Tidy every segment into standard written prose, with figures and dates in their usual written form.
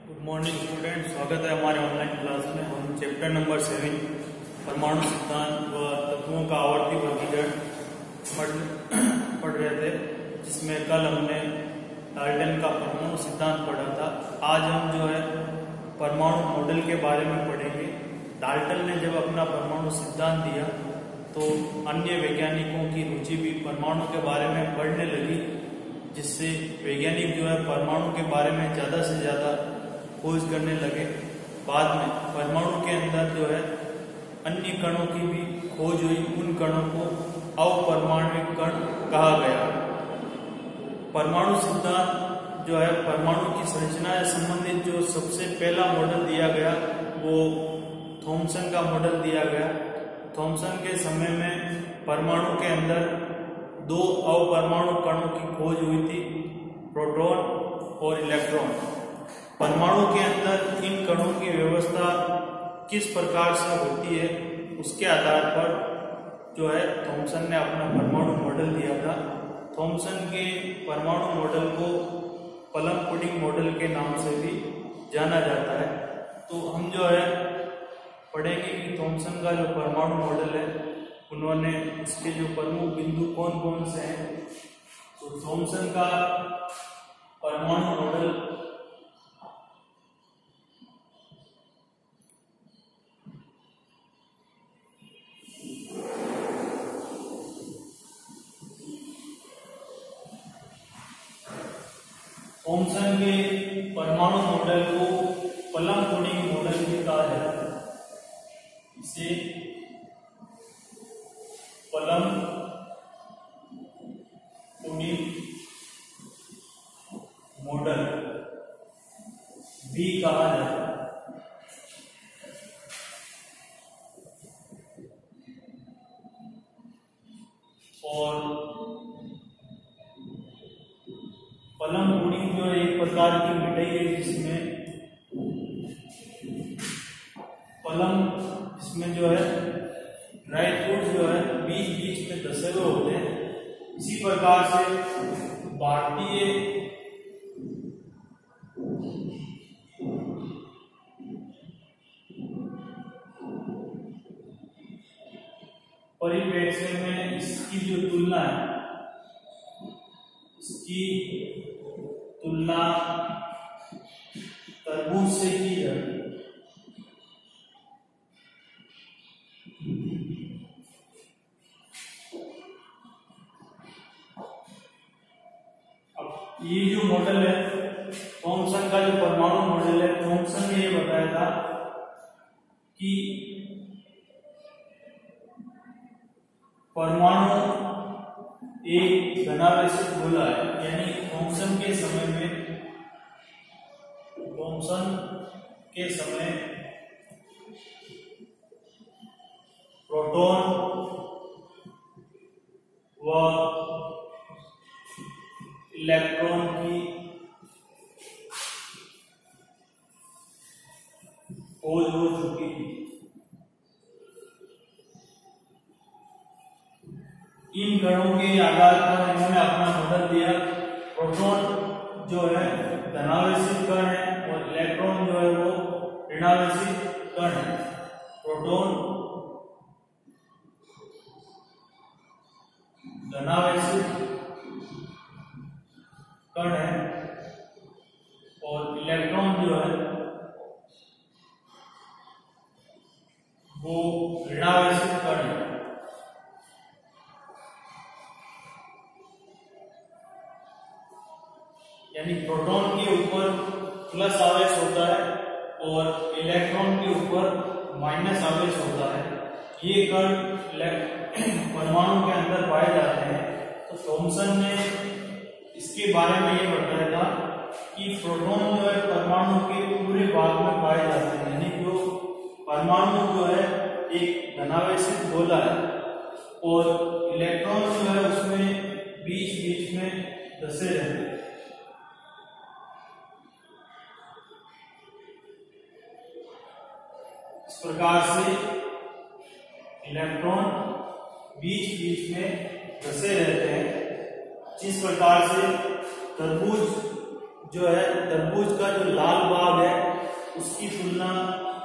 Good morning student, स्वागत है हमारे ऑनलाइन क्लास में। हम चैप्टर नंबर 7 परमाणु सिद्धांत व तत्वों का आवर्ती वर्गीकरण पढ़ रहे थे, जिसमें कल हमने डाल्टन का परमाणु सिद्धांत पढ़ा था। आज हम जो है परमाणु मॉडल के बारे में पढ़ेंगे। डाल्टन ने जब अपना परमाणु सिद्धांत दिया तो अन्य वैज्ञानिकों की रुचि भी परमाणु के बारे में बढ़ने लगी, जिससे वैज्ञानिक जो है परमाणु के बारे में ज़्यादा से ज़्यादा खोज करने लगे। बाद में परमाणु के अंदर जो है अन्य कणों की भी खोज हुई। उन कणों को अपरमाणविक कण कहा गया। परमाणु सिद्धांत जो है परमाणु की संरचना से संबंधित जो सबसे पहला मॉडल दिया गया वो थॉमसन का मॉडल दिया गया। थॉमसन के समय में परमाणु के अंदर दो अपरमाणु कणों की खोज हुई थी, प्रोटॉन और इलेक्ट्रॉन। परमाणु के अंदर इन कणों की व्यवस्था किस प्रकार से होती है, उसके आधार पर जो है थॉमसन ने अपना परमाणु मॉडल दिया था। थॉमसन के परमाणु मॉडल को प्लम पुडिंग मॉडल के नाम से भी जाना जाता है। तो हम जो है पढ़ेंगे कि थॉमसन का जो परमाणु मॉडल है, उन्होंने इसके जो प्रमुख बिंदु कौन कौन से हैं। तो थॉमसन का परमाणु मॉडल थॉमसन के परमाणु मॉडल को प्लम पुडिंग मॉडल भी कहा जाता है। इसे प्लम पुडिंग मॉडल भी कहा जाता है। और प्लम पुडिंग जो एक प्रकार की मिठाई है, जिसमें प्लम इसमें जो है ड्राई फ्रूट जो है बीच बीच में धसे हुए होते हैं। इसी प्रकार से भारतीय परिप्रेक्ष्य में इसकी जो तुलना है, इसकी तुलना तरबूज से की जाती है। अब ये जो मॉडल है थॉमसन का, जो परमाणु मॉडल है, थॉमसन ने ये बताया था कि परमाणु एक धनावेशित गोला है। यानी थॉमसन के समय प्रोटॉन व इलेक्ट्रॉन की खोज हो चुकी थी। इन कणों के आधार पर इन्होंने अपना मॉडल दिया। प्रोटॉन जो है धनावेशित कण है और इलेक्ट्रॉन जो है वो ऋणावेशित कण है। प्रोटॉन धनावेशित कण है और इलेक्ट्रॉन जो है वो ऋणावेशित कण है। यानी प्रोटॉन के ऊपर प्लस आवेश होता है और इलेक्ट्रॉन के ऊपर माइनस आवेश होता है। ये कण परमाणु के अंदर पाए जाते हैं। तो थॉमसन ने इसके बारे में ये बताया था कि प्रोटॉन जो है परमाणु के पूरे भाग में पाए जाते हैं। यानी जो परमाणु जो है एक धनावेशित गोला है और इलेक्ट्रॉन जो है उसमें बीच बीच में धसे रहते हैं। इस प्रकार से इलेक्ट्रॉन बीच बीच में धसे रहते हैं। जिस प्रकार से तरबूज जो है तरबूज का जो लाल भाग है उसकी तुलना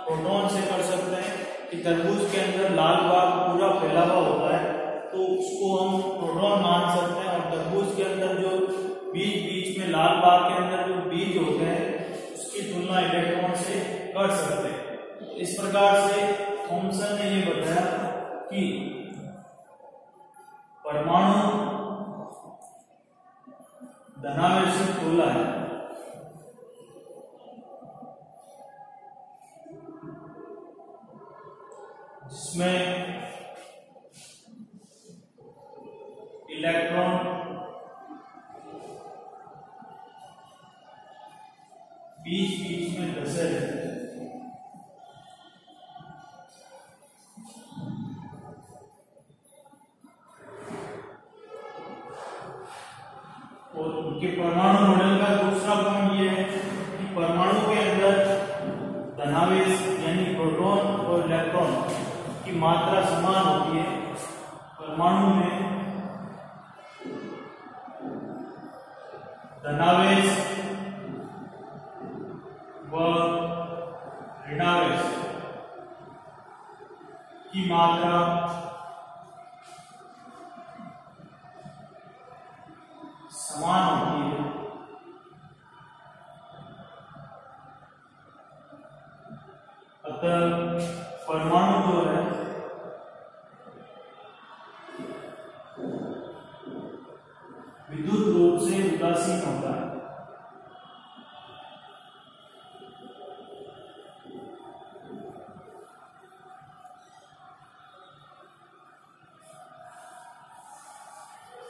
प्रोटॉन से कर सकते हैं कि तरबूज के अंदर लाल भाग पूरा फैला हुआ होता है तो उसको हम प्रोटॉन मान सकते हैं, और तरबूज के अंदर जो बीच बीच में लाल भाग के अंदर जो बीज होते हैं उसकी तुलना इलेक्ट्रॉन से कर सकते हैं। इस प्रकार से थॉमसन ने ये बताया कि परमाणु धनावेशित गोला है जिसमें इलेक्ट्रॉन बीच बीच में धसे रहते हैं। और उनके परमाणु मॉडल का दूसरा पॉइंट ये है कि परमाणु के अंदर धनावेश यानी प्रोटॉन और इलेक्ट्रॉन की मात्रा समान होती है। परमाणु में धनावेश व ऋणावेश की मात्रा समान होती है। अतः परमाणु जो है विद्युत रूप से उदासीन होता है।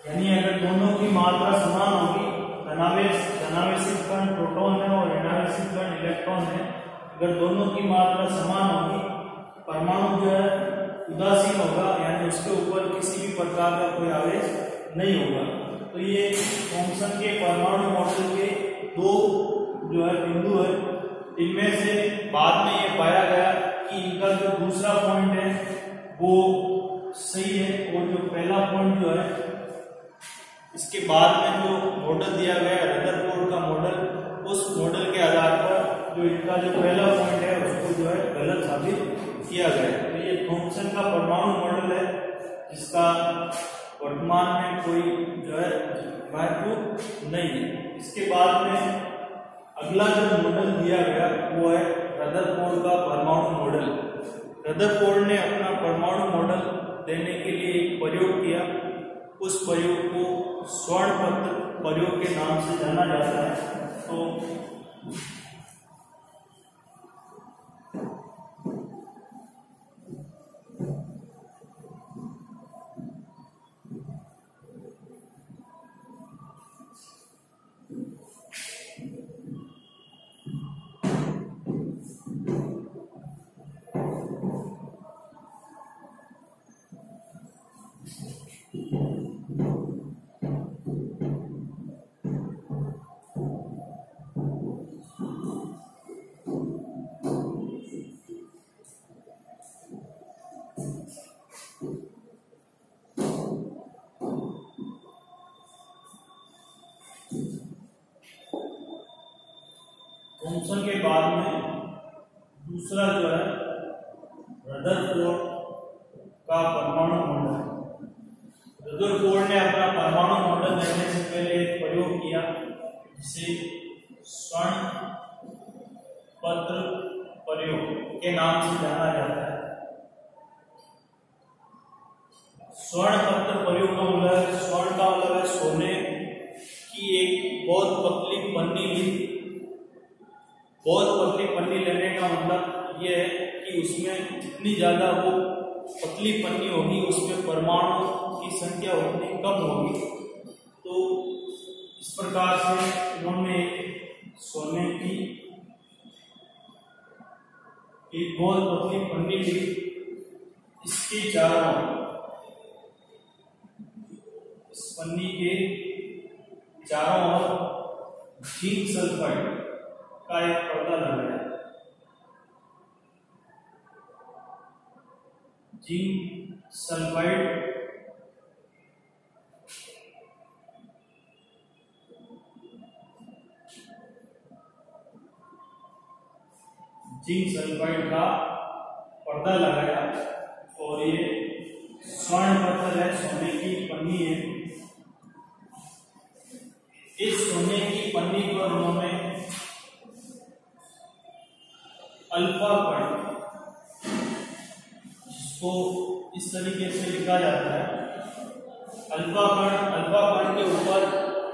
यानी अगर दोनों की मात्रा समान होगी, धनावेशित कण प्रोटॉन है और ऋणावेशित कण इलेक्ट्रॉन है, अगर दोनों की मात्रा समान होगी परमाणु जो है उदासीन होगा, यानी उसके ऊपर किसी भी प्रकार का कोई आवेश नहीं होगा। तो ये थॉमसन के परमाणु मॉडल के दो जो है बिंदु है, इनमें से बाद में ये पाया गया कि इनका जो दूसरा पॉइंट है वो सही है, और जो पहला पॉइंट जो है इसके बाद में जो मॉडल दिया गया है रदरफोर्ड का मॉडल, उस मॉडल के आधार पर जो इनका जो पहला पॉइंट है उसको जो है गलत साबित किया गया है। तो ये थॉमसन का परमाणु मॉडल है जिसका वर्तमान में कोई जो है महत्व नहीं है। इसके बाद में अगला जो मॉडल दिया गया वो है रदरफोर्ड का परमाणु मॉडल। रदरफोर्ड ने अपना परमाणु मॉडल देने के लिए एक प्रयोग किया, उस प्रयोग को स्वर्ण पत्र प्रयोग के नाम से जाना जाता है। तो थॉमसन के बाद में दूसरा जो है रदरफोर्ड का परमाणु मॉडल। रदरफोर्ड ने अपना परमाणु मॉडल देने से पहले एक प्रयोग किया जिसे स्वर्ण पत्र प्रयोग के नाम से जाना जाता है। स्वर्ण पत्र प्रयोग का मतलब है, स्वर्ण का मतलब है सोने की एक बहुत पतली पन्नी ली। बहुत पतली पन्नी लेने का मतलब ये है कि उसमें जितनी ज्यादा वो पतली पन्नी होगी उसमें परमाणु की संख्या उतनी कम होगी। तो इस प्रकार से उन्होंने सोने की एक बहुत पतली पन्नी ली, इसके चारों इस पन्नी के चारों ओर जिंक सल्फाइड का एक पर्दा लगाया। जिंक सल्फाइड जिंक सल्फाइड का पर्दा लगाया और ये स्वर्ण पत्थर है, सोने की पन्नी है। इस सोने की पन्नी पर उन्होंने अल्फा कण, जिसको इस तरीके से लिखा जाता है अल्फा कण के ऊपर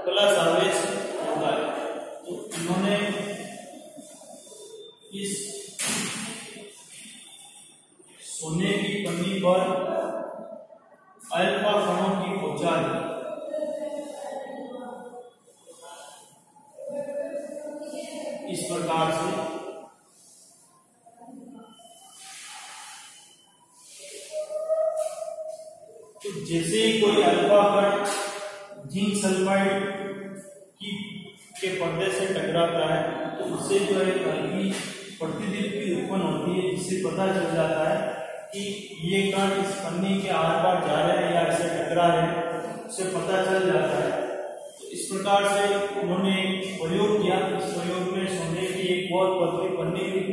प्लस आवेश होता है, तो इन्होंने इस सोने की पन्नी पर अल्फा कणों की ऊंचाई इस प्रकार से तो जैसे ही कोई अल्फा कण जिंक सल्फाइड के पर्दे से टकराता है तो उससे जो है हल्की प्रतिदीप्ति उत्पन्न होती है, जिससे पता चल जाता है कि ये कण इस पन्नी के आर पार जा रहे हैं या इसे टकरा रहे हैं, उससे पता चल जाता है। तो इस प्रकार से उन्होंने एक प्रयोग किया। इस प्रयोग में सोने की एक बहुत पतली पन्नी थी,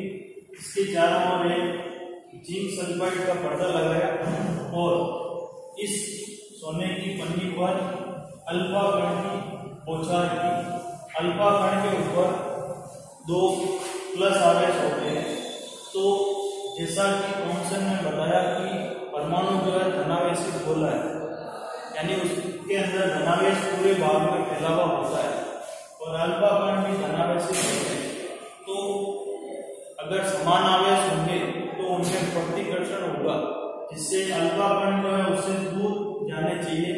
इसके चारों ओर एक जिंक सल्फाइड का पर्दा लगाया और इस सोने की पन्नी पर अल्फा कण की बौछार की। अल्फा कण के ऊपर 2 प्लस आवेश होते हैं। तो जैसा कि थॉमसन ने बताया कि परमाणु जो है धनावेशित गोला है, यानी उसके अंदर धनावेश पूरे भाग में फैला हुआ होता है और अल्फा कण भी धनावेशित होते हैं। तो अगर समान आवेश होंगे तो उनमें प्रतिकर्षण होगा, जिससे अल्फा कण जो है उससे दूर जाने चाहिए।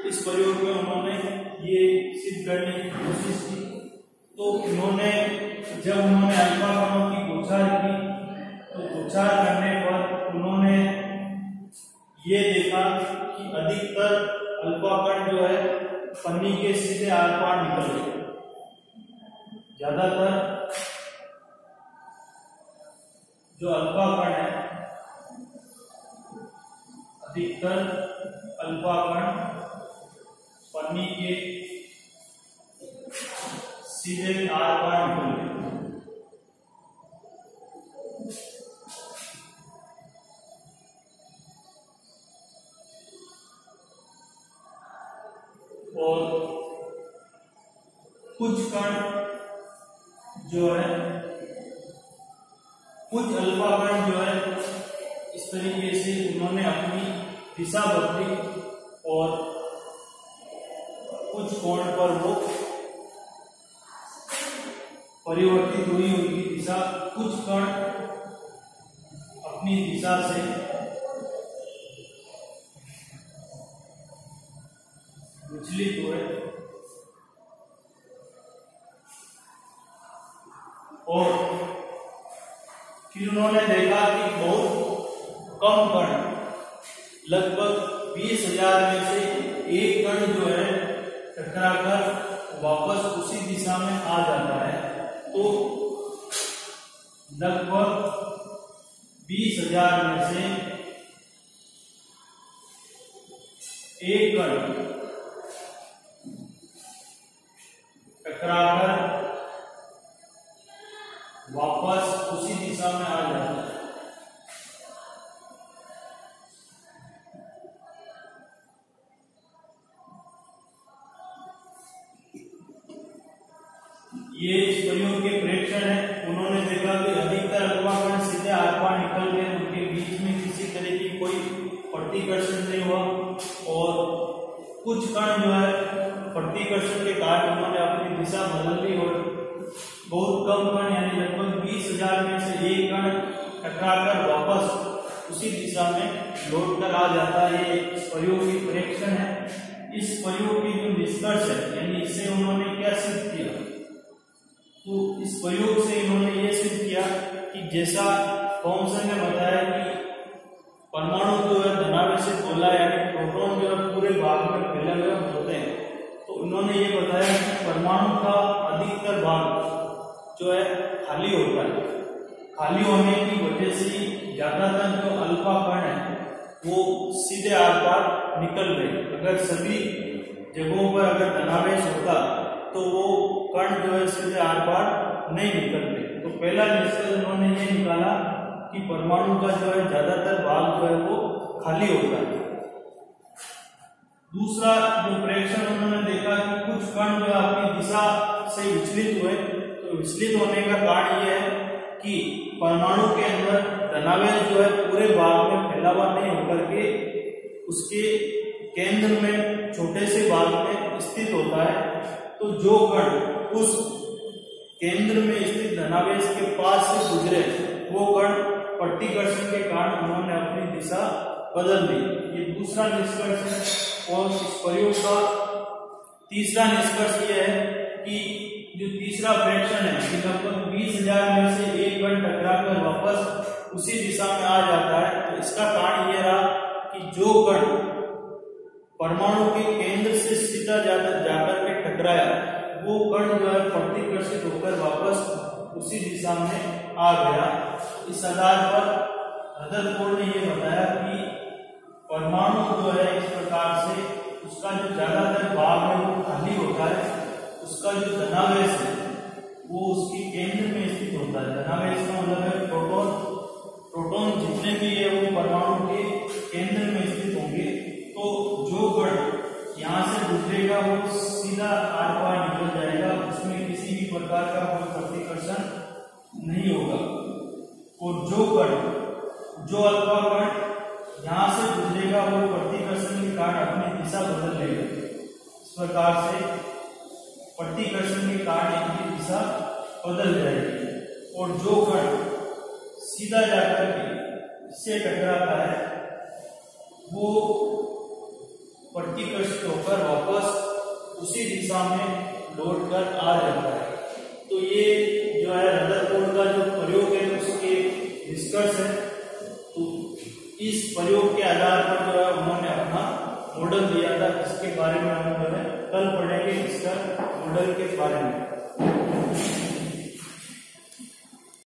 इस प्रयोग में उन्होंने ये सिद्ध करने की कोशिश की। तो जब उन्होंने अल्फा कणों की बौछार की तो बौछार करने पर उन्होंने ये देखा कि अधिकतर अल्फा कण जो है पन्नी के सीधे आर पार निकल गए। ज्यादातर जो अल्फा कण है, अधिकतर अल्फा कण पन्नी के सीधे आर पार निकल गए। और कुछ कण जो है, कुछ अल्फा कण जो है इस तरीके से उन्होंने अपनी दिशा बदली और कुछ कोण पर वो परिवर्तित हुई उनकी दिशा। कुछ कण अपनी दिशा से विचलित हुए और फिर उन्होंने देखा कि बहुत कम कण, लगभग 20,000 में से एक कण जो है टकराकर वापस उसी दिशा में आ जाता है। तो लगभग 20,000 में से एक कण टकराकर वापस उसी दिशा में आ जाता है। ये इस प्रयोग के प्रेक्षण है। उन्होंने देखा कि अधिकतर अल्फा कण सीधे आर पार निकल गए, उनके बीच में किसी तरह की कोई प्रतिकर्षण नहीं हुआ और कुछ कण जो है प्रतिकर्षण के कारण उन्होंने अपनी दिशा बदल ली और बहुत कम कण, यानी लगभग 20,000 में से एक कण टकराकर वापस उसी दिशा में लौट कर आ जाता है। इस प्रयोग की प्रेक्षण है। इस प्रयोग की जो निष्कर्ष है, यानी इससे उन्होंने क्या सिद्ध किया, तो इस प्रयोग से इन्होंने ये सिद्ध किया कि जैसा थॉमसन ने बताया कि परमाणु जो है धनावेशित गोला, यानी प्रोटॉन जो है पूरे भाग में फैले हुए होते हैं, तो उन्होंने ये बताया कि परमाणु का अधिकतर भाग जो है खाली होता है। खाली होने की वजह से ज्यादातर जो अल्फा कण है वो सीधे आर पार निकल गए। अगर सभी जगहों पर अगर धनावेश होता तो वो कण जो है सीधे आर पार नहीं निकलते। तो पहला निष्कर्ष उन्होंने ये निकाला कि परमाणु का जो है ज्यादातर भाग जो है वो खाली होता है। दूसरा जो प्रेक्षण उन्होंने देखा कि कुछ कण जो अपनी दिशा से विचलित हुए, तो विचलित होने का कारण यह है कि परमाणु के अंदर धनावेश जो है पूरे भाग में फैला हुआ नहीं होकर के उसके केंद्र में छोटे से भाग में स्थित होता है। तो जो कण उस केंद्र में स्थित धनावेश के पास से गुजरे वो कण प्रतिकर्षण के कारण उन्होंने अपनी दिशा बदल दी। ये दूसरा निष्कर्ष है। और इस प्रयोग का तीसरा निष्कर्ष यह है कि जो तीसरा प्रेक्षण है कि लगभग 20,000 में से एक कण टकराकर वापस उसी दिशा में आ जाता है। तो इसका कारण यह रहा कि जो कण परमाणु के केंद्र से सीधा जाकर के टकराया वो कण जो है प्रतिकर्षित होकर वापस उसी दिशा में आ गया। इस आधार पर रदरफोर्ड ने यह बताया कि परमाणु जो है इस प्रकार से उसका जो ज्यादातर भाग है वो खाली होता है, उसका जो धनावेश है वो उसके केंद्र में स्थित होता है। धनावेश का मतलब है प्रोटॉन। प्रोटॉन जितने भी है वो परमाणु के केंद्र में स्थित होंगे। तो जो कण यहाँ से गुजरेगा वो सीधा आर पार निकल जाएगा, उसमें किसी भी प्रकार का कोई प्रतिकर्षण नहीं होगा। और जो अल्फा कण यहाँ से गुजरेगा वो प्रतिकर्षण के कारण अपनी दिशा बदल लेगा। इस प्रकार से प्रतिकर्षण के कारण इनकी दिशा बदल जाएगी। और जो कण सीधा जाकर के इससे टकराता है वो प्रतिकर्षित होकर वापस उसी दिशा में लौट कर आ जाता है। तो ये जो है रदरफोर्ड का जो प्रयोग है उसके निष्कर्ष है। तो इस प्रयोग के आधार पर जो है उन्होंने अपना मॉडल दिया था, इसके बारे में हम जो है कल पढ़ेंगे इसका मॉडल के बारे में।